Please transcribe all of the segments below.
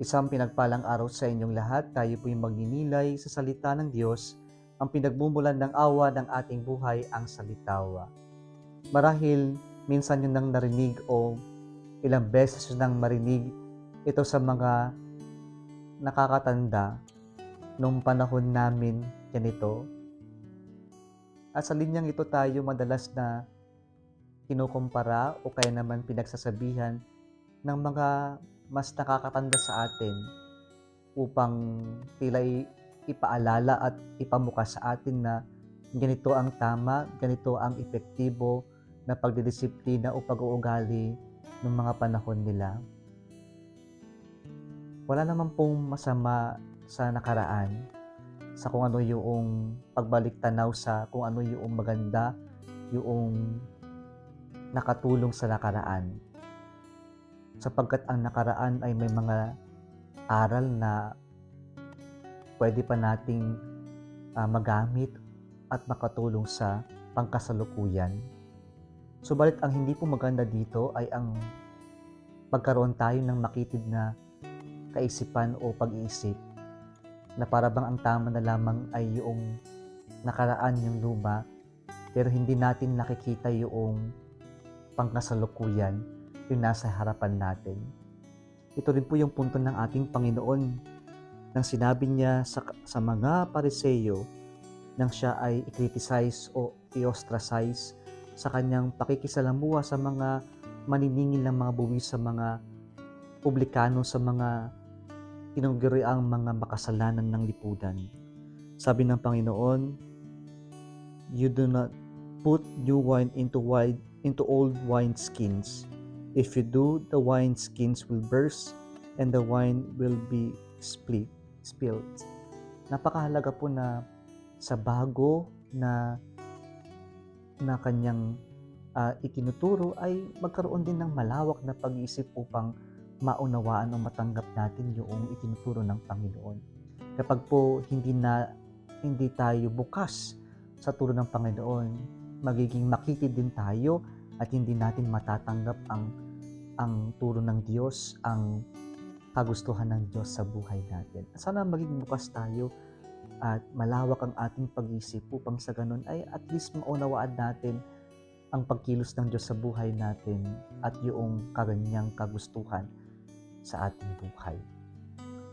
Isang pinagpalang araw sa inyong lahat. Tayo po'y magninilay sa salita ng Diyos, ang pinagmumulan ng awa ng ating buhay, ang salitawa. Marahil minsan nyo nang narinig o ilang beses nyo nang marinig ito sa mga nakakatanda nung panahon namin ganito. At sa linyang ito tayo madalas na kinukumpara o kaya naman pinagsasabihan ng mga mas nakakatanda sa atin upang tila'y ipaalala at ipamuka sa atin na ganito ang tama, ganito ang epektibo na pagdidisiplina o pag-uugali ng mga panahon nila. Wala naman pong masama sa nakaraan, sa kung ano yung pagbalik tanaw sa kung ano yung maganda, yung nakatulong sa nakaraan. Sapagkat ang nakaraan ay may mga aral na pwede pa nating magamit at makatulong sa pangkasalukuyan. Subalit ang hindi po maganda dito ay ang pagkaroon tayo ng makitid na kaisipan o pag-iisip na para bang ang tama na lamang ay yung nakaraan, yung luma, pero hindi natin nakikita yung pangkasalukuyan, yung nasa harapan natin. Ito rin po yung punto ng ating Panginoon nang sinabi niya sa mga Pariseyo nang siya ay i-criticize o i-ostracize sa kanyang pakikisalamuha sa mga maniningil ng mga buwis, sa mga publikano, sa mga tinuguriang mga makasalanan ng lipunan. Sabi ng Panginoon, "You do not put new wine into old wineskins. If you do, the wineskins will burst and the wine will be spilled." Napakahalaga po na sa bago na kanyang itinuturo ay magkaroon din ng malawak na pag-iisip upang maunawaan o matanggap natin yung itinuturo ng Panginoon. Kapag po hindi tayo bukas sa turo ng Panginoon, magiging makitid din tayo at hindi natin matatanggap ang turo ng Diyos, ang kagustuhan ng Diyos sa buhay natin. Sana maging bukas tayo at malawak ang ating pag-iisip upang sa ganun ay at least maunawaan natin ang pagkilos ng Diyos sa buhay natin at yung kanyang kagustuhan sa ating buhay.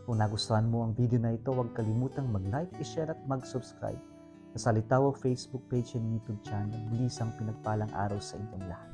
Kung nagustuhan mo ang video na ito, huwag kalimutang mag-like, i-share at mag-subscribe sa Salitawa Facebook page and YouTube channel. Muli isang pinagpalang araw sa inyong lahat.